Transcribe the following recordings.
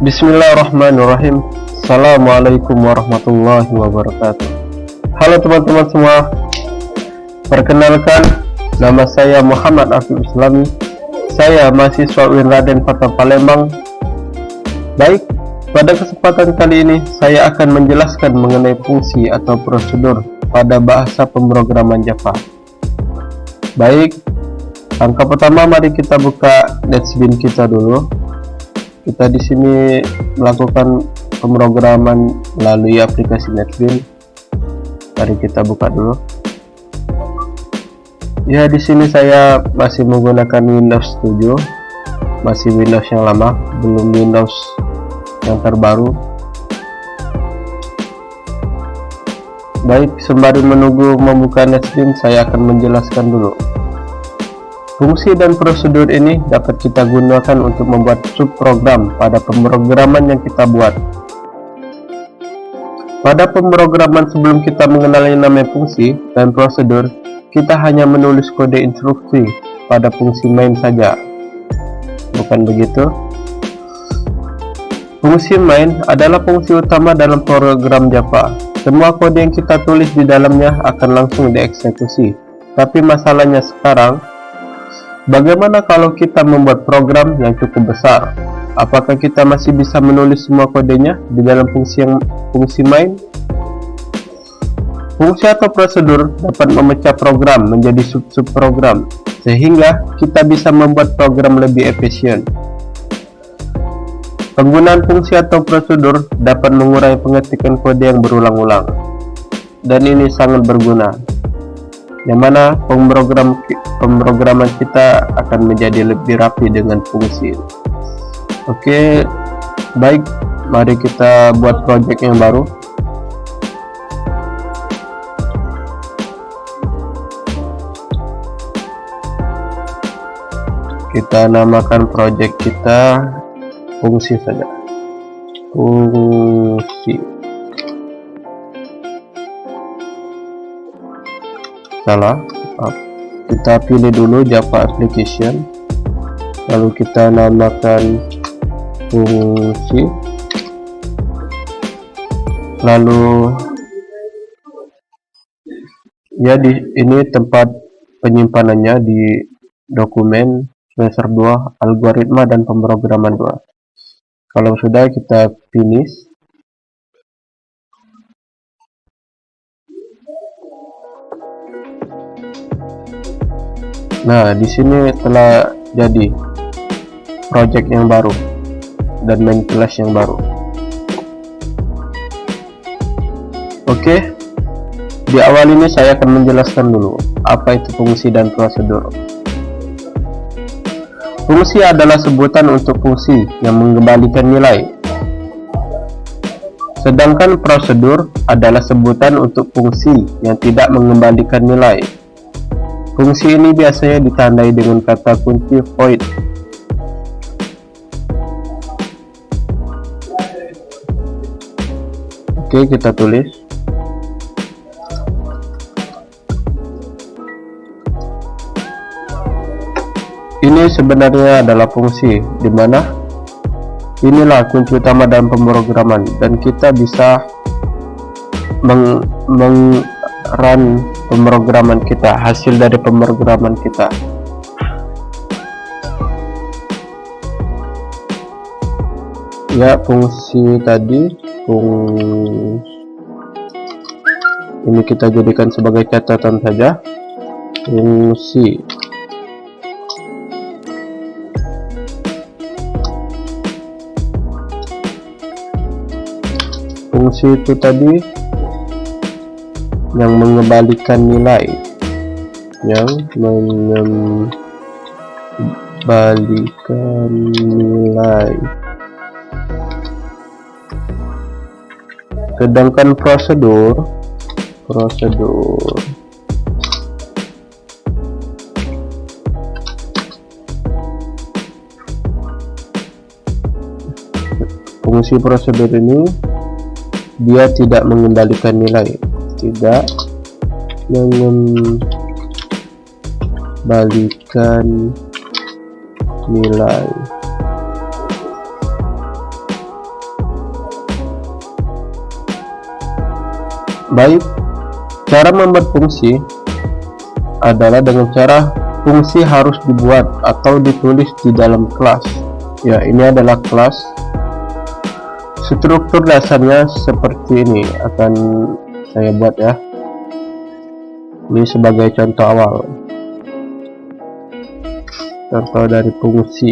Bismillahirrahmanirrahim. Assalamualaikum warahmatullahi wabarakatuh. Halo teman-teman semua. Perkenalkan, nama saya Muhammad Afif Islami. Saya mahasiswa UIN Raden Fatah Palembang. Baik, pada kesempatan kali ini saya akan menjelaskan mengenai fungsi atau prosedur pada bahasa pemrograman Java. Baik, langkah pertama mari kita buka NetBeans kita dulu. Kita di sini melakukan pemrograman melalui aplikasi NetBeans. Mari kita buka dulu. Ya, di sini saya masih menggunakan Windows 7. Masih Windows yang lama, belum Windows yang terbaru. Baik, sembari menunggu membuka NetBeans, saya akan menjelaskan dulu. Fungsi dan prosedur ini dapat kita gunakan untuk membuat subprogram pada pemrograman yang kita buat. Pada pemrograman sebelum kita mengenali nama fungsi dan prosedur, kita hanya menulis kode instruksi pada fungsi main saja. Bukan begitu? Fungsi main adalah fungsi utama dalam program Java. Semua kode yang kita tulis di dalamnya akan langsung dieksekusi. Tapi masalahnya sekarang, bagaimana kalau kita membuat program yang cukup besar? Apakah kita masih bisa menulis semua kodenya di dalam fungsi main? Fungsi atau prosedur dapat memecah program menjadi sub-program, sehingga kita bisa membuat program lebih efisien. Penggunaan fungsi atau prosedur dapat mengurangi pengetikan kode yang berulang-ulang, dan ini sangat berguna, yang mana pemrograman kita akan menjadi lebih rapi dengan fungsi. Oke, baik, mari kita buat project yang baru. Kita namakan project kita fungsi saja. Fungsi. Salah. Kita pilih dulu Java application, lalu kita namakan fungsi, lalu ya ini tempat penyimpanannya di dokumen semester 2 algoritma dan pemrograman 2. Kalau sudah, kita finish. Nah, di sini telah jadi project yang baru dan main class yang baru. Oke, di awal ini saya akan menjelaskan dulu apa itu fungsi dan prosedur. Fungsi adalah sebutan untuk fungsi yang mengembalikan nilai, sedangkan prosedur adalah sebutan untuk fungsi yang tidak mengembalikan nilai. Fungsi ini biasanya ditandai dengan kata kunci void. Oke, kita tulis. Ini sebenarnya adalah fungsi, di mana inilah kunci utama dalam pemrograman, dan kita bisa run pemrograman kita, hasil dari pemrograman kita. Ya, fungsi tadi, ini kita jadikan sebagai catatan saja. Fungsi. Fungsi itu tadi yang mengembalikan nilai, sedangkan prosedur fungsi prosedur ini dia tidak mengembalikan nilai, tidak mengembalikan nilai. Baik, cara membuat fungsi adalah dengan cara fungsi harus dibuat atau ditulis di dalam kelas. Ya, ini adalah kelas. Struktur dasarnya seperti ini akan saya buat ya. Ini sebagai contoh awal. Contoh dari fungsi.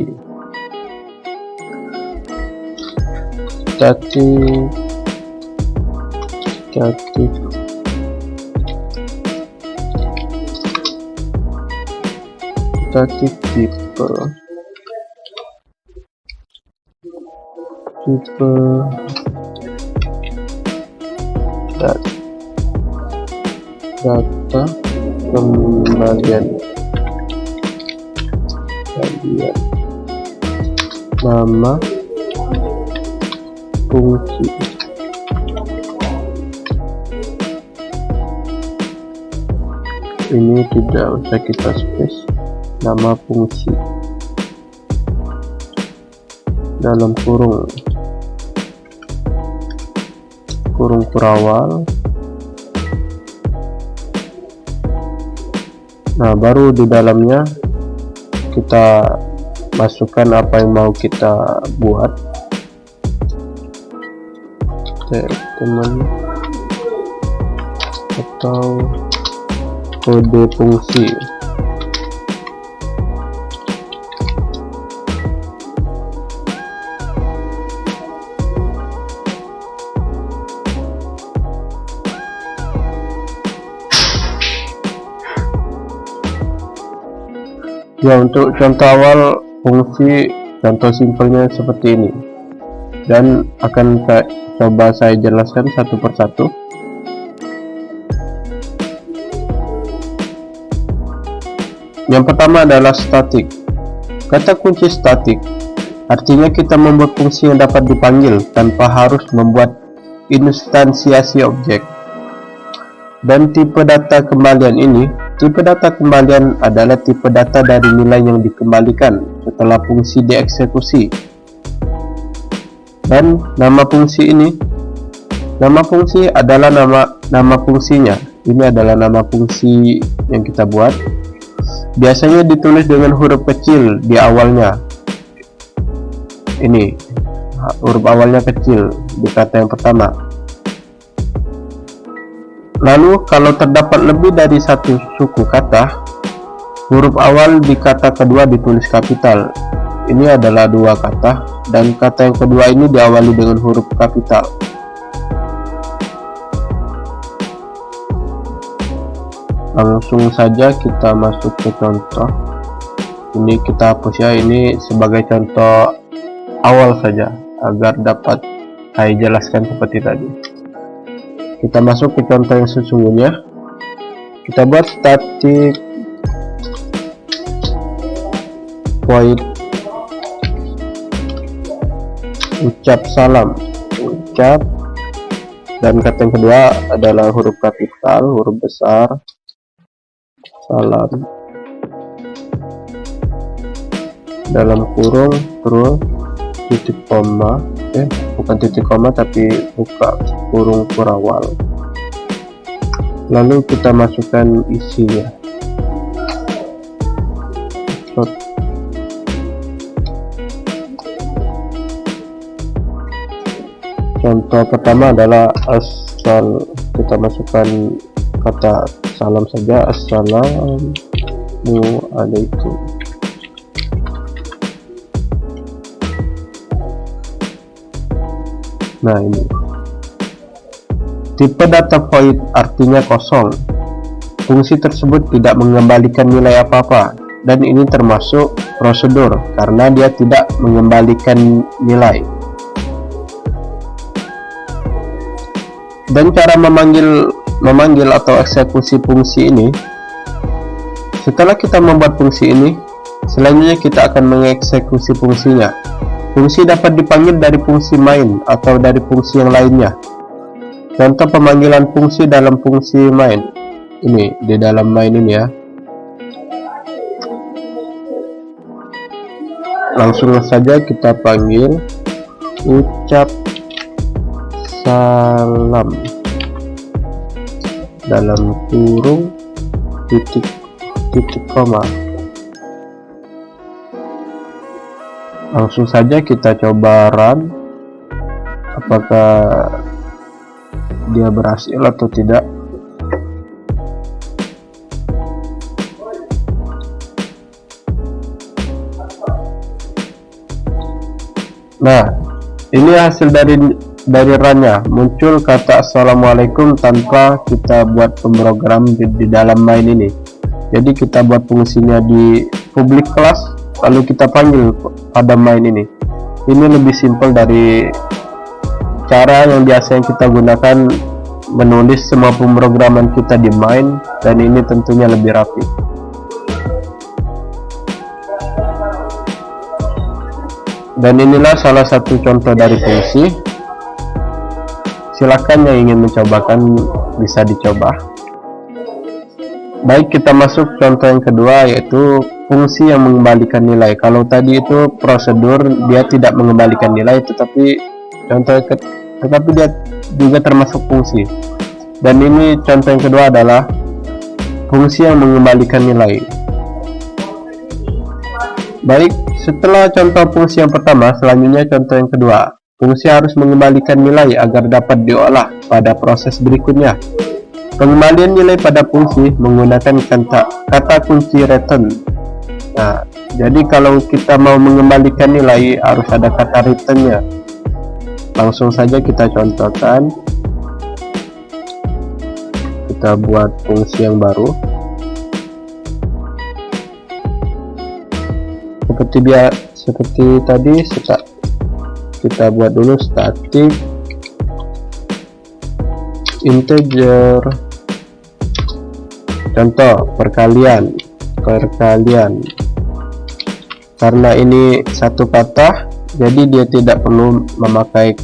Static tipe data kembalian nama fungsi. Ini tidak usah kita space, nama fungsi dalam kurung kurawal. Nah, baru di dalamnya kita masukkan apa yang mau kita buat. Teman atau kode fungsi. Ya, untuk contoh awal fungsi, contoh simpelnya seperti ini, dan akan coba saya jelaskan satu persatu. Yang pertama adalah static. Kata kunci static artinya kita membuat fungsi yang dapat dipanggil tanpa harus membuat instansiasi objek. Dan tipe data kembalian ini, tipe data kembalian adalah tipe data dari nilai yang dikembalikan setelah fungsi dieksekusi. Dan nama fungsi ini, nama fungsi adalah nama fungsinya. Ini adalah nama fungsi yang kita buat. Biasanya ditulis dengan huruf kecil di awalnya. Ini huruf awalnya kecil di kata yang pertama. Lalu kalau terdapat lebih dari satu suku kata, huruf awal di kata kedua ditulis kapital. Ini adalah dua kata, dan kata yang kedua ini diawali dengan huruf kapital. Langsung saja kita masuk ke contoh. Ini kita hapus ya, ini sebagai contoh awal saja agar dapat saya jelaskan seperti tadi. Kita masuk ke contoh yang sesungguhnya. Kita buat static void ucap salam, ucap, dan kata yang kedua adalah huruf kapital, huruf besar, salam, dalam kurung, terus titik koma, bukan titik koma tapi buka kurung kurawal. Lalu kita masukkan isinya. Contoh pertama adalah asal, kita masukkan kata salam saja, assalamualaikum. Nah, ini tipe data void artinya kosong. Fungsi tersebut tidak mengembalikan nilai apa-apa, dan ini termasuk prosedur karena dia tidak mengembalikan nilai. Dan cara memanggil atau eksekusi fungsi ini, setelah kita membuat fungsi ini, selanjutnya kita akan mengeksekusi fungsinya. Fungsi dapat dipanggil dari fungsi main atau dari fungsi yang lainnya. Contoh pemanggilan fungsi dalam fungsi main, ini di dalam main ini ya. Langsung saja kita panggil ucap salam. dalam kurung titik koma. Langsung saja kita coba run, apakah dia berhasil atau tidak. Nah, ini hasil dari runnya. Muncul kata assalamualaikum tanpa kita buat pemrogram di dalam main ini. Jadi kita buat fungsinya di public class, lalu kita panggil pada main ini. Ini lebih simpel dari cara yang biasa yang kita gunakan menulis semua pemrograman kita di main, dan ini tentunya lebih rapi. Dan inilah salah satu contoh dari fungsi. Silakan yang ingin mencobakan bisa dicoba. Baik, kita masuk contoh yang kedua, yaitu fungsi yang mengembalikan nilai. Kalau tadi itu prosedur, dia tidak mengembalikan nilai, tetapi dia juga termasuk fungsi. Dan ini contoh yang kedua adalah fungsi yang mengembalikan nilai. Baik, setelah contoh fungsi yang pertama, selanjutnya contoh yang kedua. Fungsi harus mengembalikan nilai agar dapat diolah pada proses berikutnya. Pengembalian nilai pada fungsi menggunakan kata kunci return. Nah, jadi kalau kita mau mengembalikan nilai harus ada kata returnnya. Langsung saja kita contohkan. Kita buat fungsi yang baru. Seperti tadi, kita buat dulu static integer, contoh perkalian. Karena ini satu kata, jadi dia tidak perlu memakai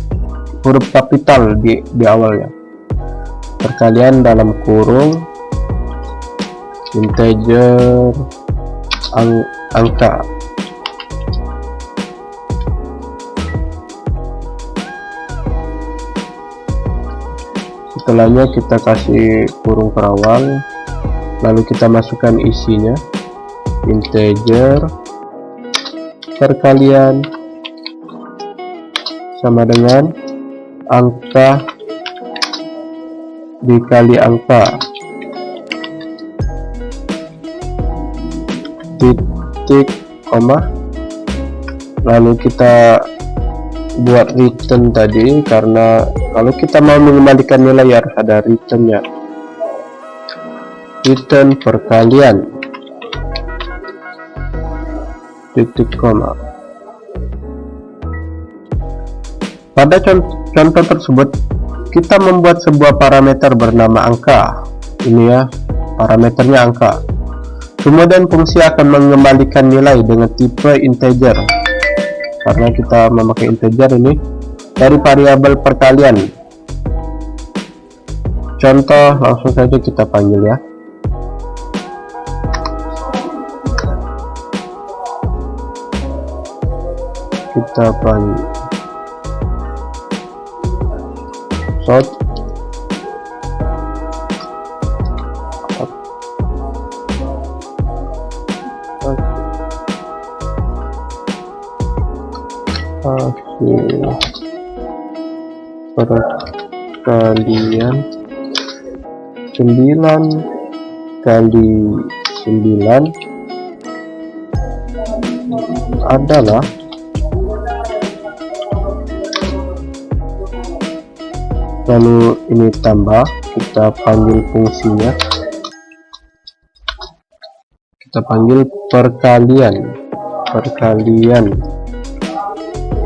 huruf kapital di awalnya. Perkalian dalam kurung integer angka. Setelahnya kita kasih kurung kerawang, lalu kita masukkan isinya, integer perkalian sama dengan angka dikali angka, titik koma, lalu kita buat return tadi, karena kalau kita mau mengembalikan nilai harus ada returnnya. Return perkalian titik koma. Pada contoh tersebut kita membuat sebuah parameter bernama angka. Ini ya, parameternya angka. Kemudian fungsi akan mengembalikan nilai dengan tipe integer. Karena kita memakai integer ini dari variabel perkalian. Contoh, langsung saja kita panggil ya. Kita panggil sort hasil perkalian 9 kali 9 adalah lalu ini tambah, kita panggil fungsinya, kita panggil perkalian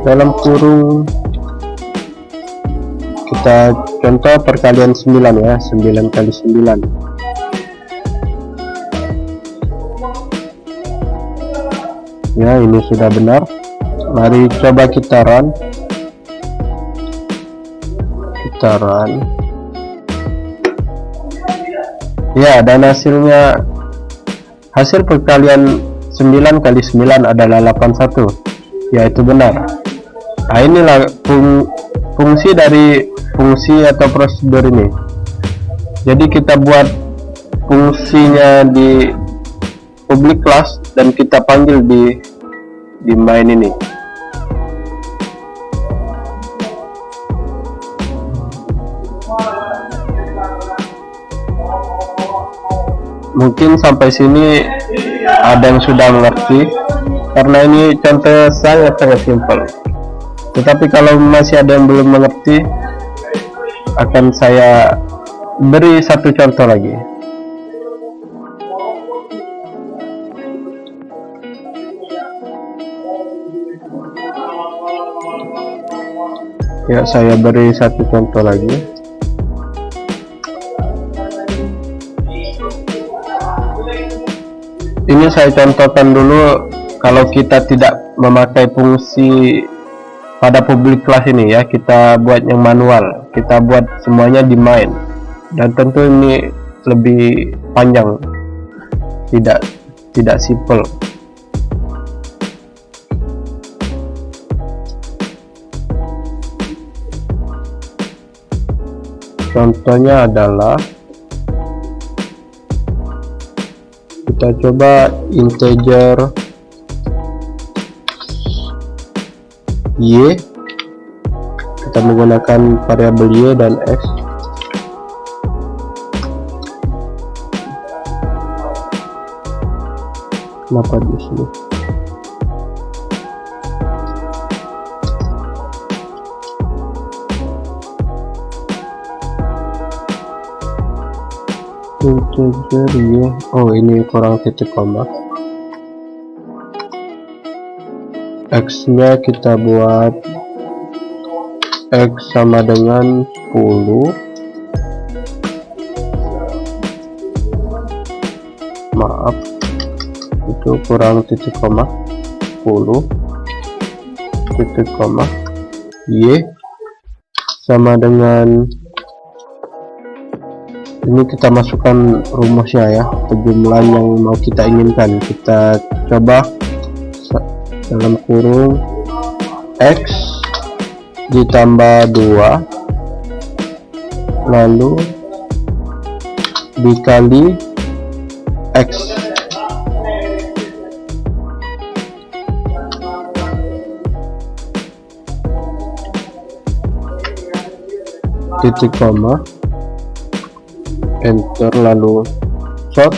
dalam kurung, kita contoh perkalian 9 ya, 9 kali 9. Ya, ini sudah benar. Mari coba kita run. Ya, dan hasil perkalian 9 kali 9 adalah 81, yaitu benar. Nah, inilah fungsi dari fungsi atau prosedur ini. Jadi kita buat fungsinya di public class dan kita panggil di main ini. Mungkin sampai sini ada yang sudah mengerti, karena ini contoh sangat simpel. Tetapi kalau masih ada yang belum mengerti, akan saya beri satu contoh lagi. Ya, saya beri satu contoh lagi. Ini saya contohkan dulu kalau kita tidak memakai fungsi pada public class ini ya, kita buat yang manual, kita buat semuanya di main, dan tentu ini lebih panjang, tidak simple. Contohnya adalah kita coba integer y, kita menggunakan variabel y dan x. Kenapa di sini? Integer y, oh ini kurang titik koma. X nya kita buat x sama dengan 10, maaf itu kurang titik koma, 10 titik koma, y sama dengan, ini kita masukkan rumusnya ya, jumlah yang mau kita inginkan. Kita coba dalam kurung x ditambah 2 lalu dikali x. Titik koma, enter, lalu short.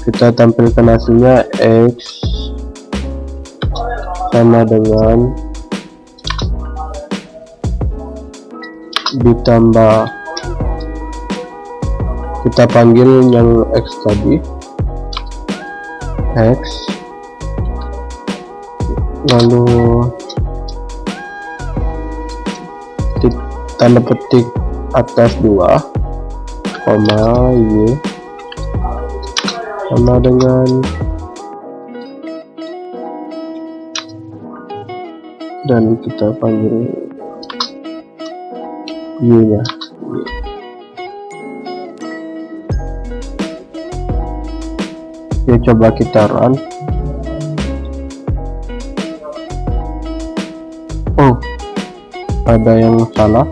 Kita tampilkan hasilnya, x sama dengan ditambah, kita panggil yang x tadi, x lalu tanda petik atas 2 koma y sama dengan, dan kita panggil y nya. Ya, coba kita run. Oh, ada yang salah.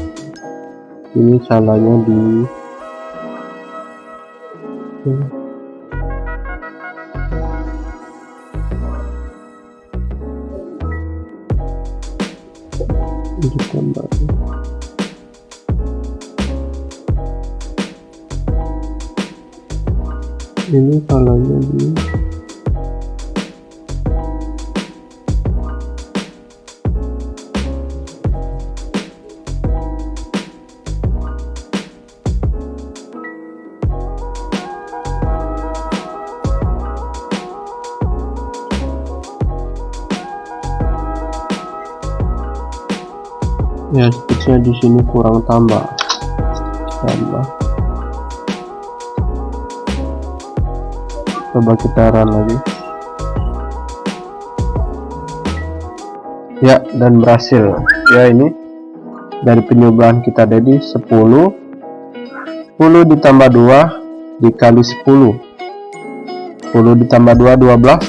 Ini salahnya di ditambah. Ini salahnya di ya, speednya di sini kurang tambah. Coba kita run lagi. Ya, dan berhasil. Ya, ini dari penyebelahan kita jadi 10 ditambah 2 dikali 10 ditambah 2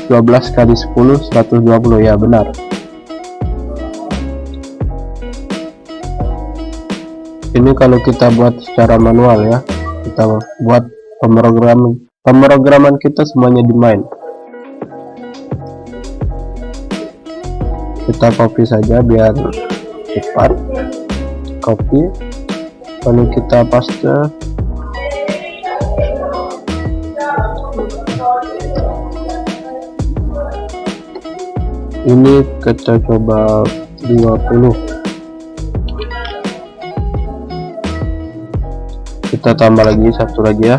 12 kali 10 120. Ya, benar. Ini kalau kita buat secara manual ya, kita buat pemrograman kita semuanya di main. Kita copy saja biar cepat, copy lalu kita paste. Ini kita coba 20, kita tambah lagi satu lagi ya,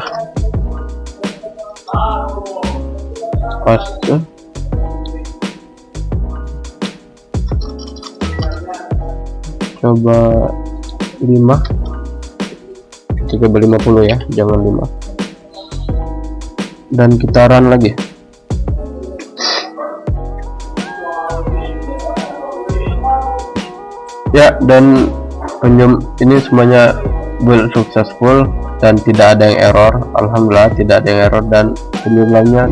paste. Coba 5, kita coba 50 ya, jangan 5, dan kita run lagi. Ya, dan ini semuanya build successful dan tidak ada yang error. Alhamdulillah tidak ada yang error, dan penilaiannya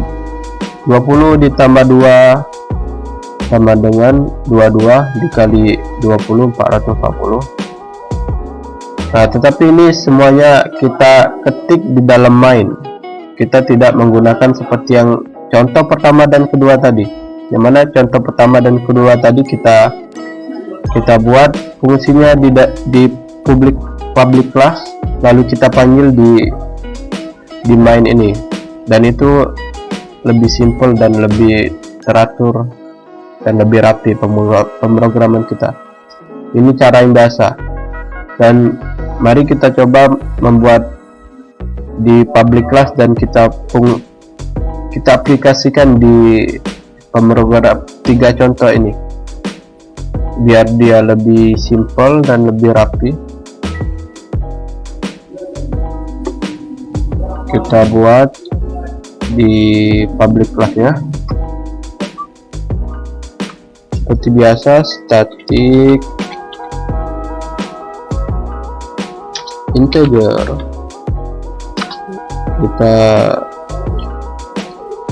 20 ditambah 2 sama dengan 22 dikali 20, 440. Nah, tetapi ini semuanya kita ketik di dalam main. Kita tidak menggunakan seperti yang contoh pertama dan kedua tadi. Yang mana contoh pertama dan kedua tadi kita buat fungsinya di public class, lalu kita panggil di main ini, dan itu lebih simple dan lebih teratur dan lebih rapi pemrograman kita. Ini cara yang biasa, dan mari kita coba membuat di public class dan kita aplikasikan di pemrogram 3 contoh ini biar dia lebih simple dan lebih rapi. Kita buat di public class ya, seperti biasa, static integer, kita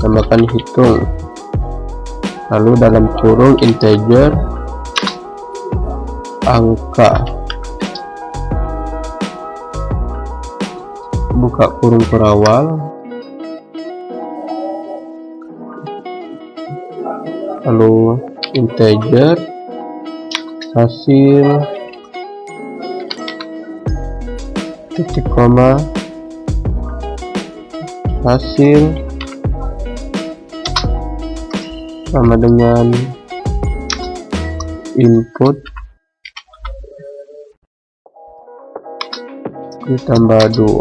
tambahkan hitung, lalu dalam kurung integer angka, buka kurung perawal, lalu integer hasil titik koma hasil sama dengan input ditambah 2.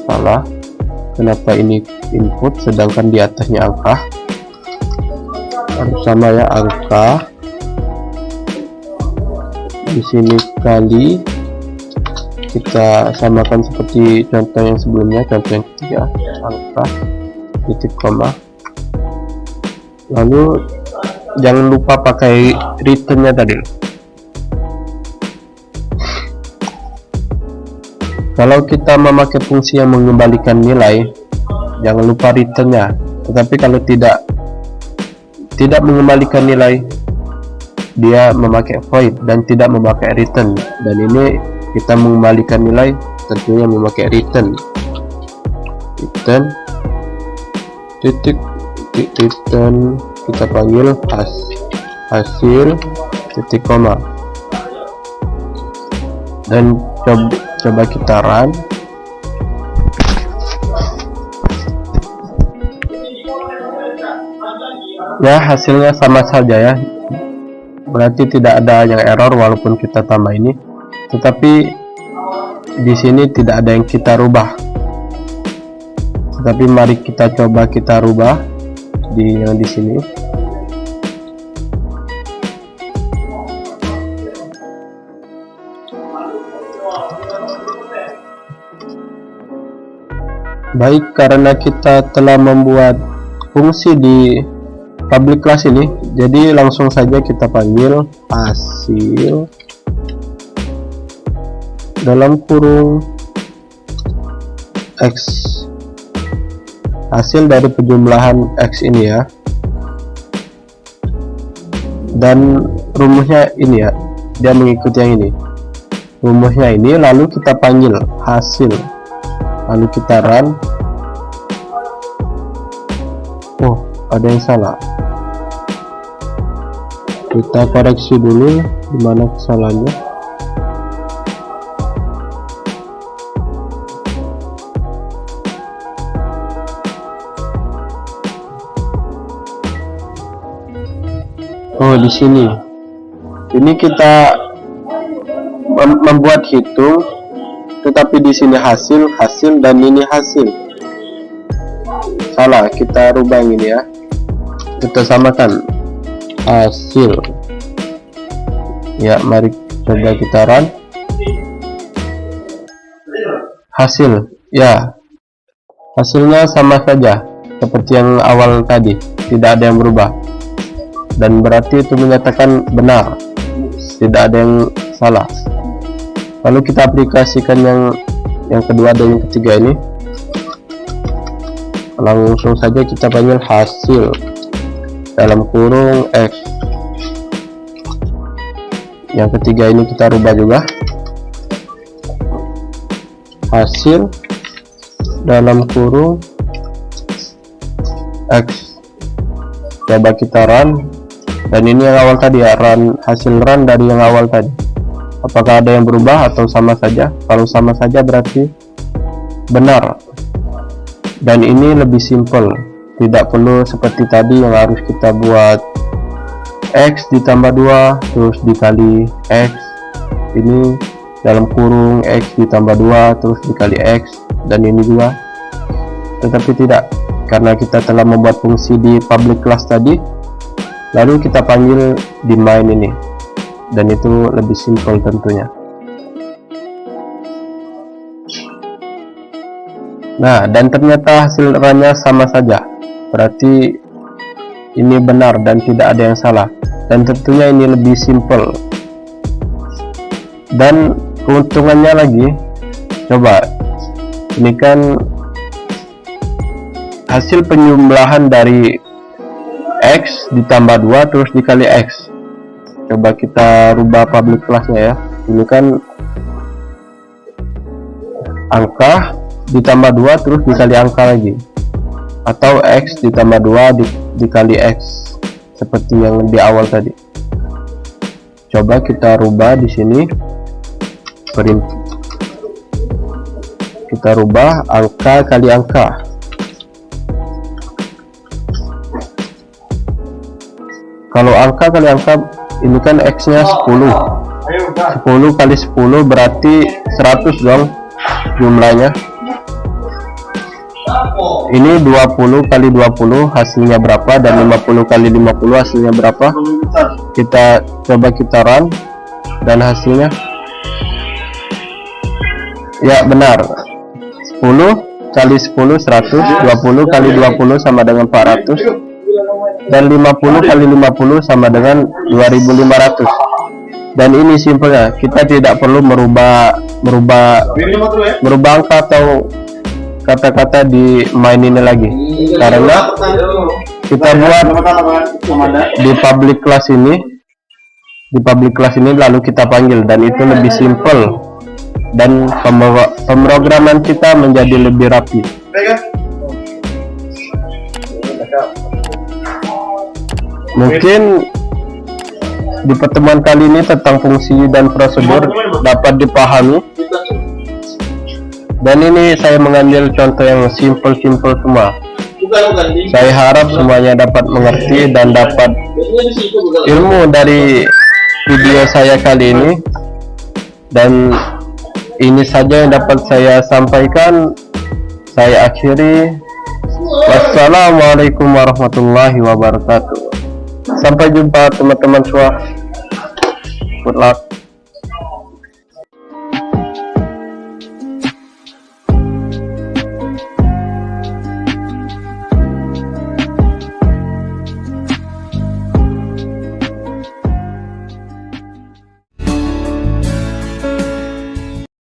Salah, kenapa ini input sedangkan di atasnya angka? Harus sama ya, angka di sini kali, kita samakan seperti contoh yang sebelumnya, contoh yang ketiga, angka titik koma, lalu jangan lupa pakai returnnya tadi. Kalau kita memakai fungsi yang mengembalikan nilai, jangan lupa returnnya. Tetapi kalau tidak mengembalikan nilai, dia memakai void dan tidak memakai return. Dan ini kita mengembalikan nilai, tentunya memakai return. Return titik return, kita panggil hasil titik koma, dan coba kita run. Ya, hasilnya sama saja ya, berarti tidak ada yang error walaupun kita tambah ini, tetapi di sini tidak ada yang kita rubah. Tetapi mari kita coba kita rubah yang di sini. Baik, karena kita telah membuat fungsi di public class ini, jadi langsung saja kita panggil hasil dalam kurung x, hasil dari penjumlahan x ini ya, dan rumusnya ini ya, dia mengikuti yang ini, rumusnya ini, lalu kita panggil hasil, lalu kita run. Oh, ada yang salah, kita koreksi dulu di mana kesalahannya. Oh, di sini ini kita membuat hitung, tetapi di sini hasil dan ini hasil. Salah, kita rubah ini ya, kita samakan hasil ya. Mari coba kita run. Hasil ya, hasilnya sama saja seperti yang awal tadi, tidak ada yang berubah, dan berarti itu menyatakan benar, tidak ada yang salah. Lalu kita aplikasikan yang kedua dan yang ketiga ini, langsung saja kita panggil hasil dalam kurung X. Yang ketiga ini kita rubah juga, hasil dalam kurung X. Coba kita run, dan ini yang awal tadi ya, run, hasil run dari yang awal tadi. Apakah ada yang berubah atau sama saja? Kalau sama saja berarti benar. Dan ini lebih simple, tidak perlu seperti tadi yang harus kita buat X ditambah 2 terus dikali X, ini dalam kurung X ditambah 2 terus dikali X, dan ini juga. Tetapi tidak, karena kita telah membuat fungsi di public class tadi, lalu kita panggil di main ini, dan itu lebih simple tentunya. Nah, dan ternyata hasil runnya sama saja, berarti ini benar dan tidak ada yang salah, dan tentunya ini lebih simple. Dan keuntungannya lagi, coba ini kan hasil penjumlahan dari X ditambah 2 terus dikali X. Coba kita rubah public class-nya ya. Ini kan angka ditambah 2 terus dikali angka lagi, atau X ditambah 2 dikali X seperti yang di awal tadi. Coba kita rubah di sini, kita rubah angka kali angka. Kalau angka kali angka, ini kan X nya 10 kali 10 berarti 100 dong jumlahnya. Ini 20 kali 20 hasilnya berapa, dan 50 kali 50 hasilnya berapa. Kita coba kita run, dan hasilnya ya benar, 10 kali 10 100, 20 kali 20 sama dengan 400, dan 50 kali 50 sama dengan 2500. Dan ini simpelnya, kita tidak perlu merubah angka atau kata-kata di main ini lagi, karena kita buat di public class ini, lalu kita panggil, dan itu lebih simple, dan pemrograman kita menjadi lebih rapi. Mungkin di pertemuan kali ini tentang fungsi dan prosedur dapat dipahami, dan ini saya mengambil contoh yang simple semua. Saya harap semuanya dapat mengerti dan dapat ilmu dari video saya kali ini, dan ini saja yang dapat saya sampaikan. Saya akhiri. Wassalamualaikum warahmatullahi wabarakatuh. Sampai jumpa teman-teman semua. Good luck.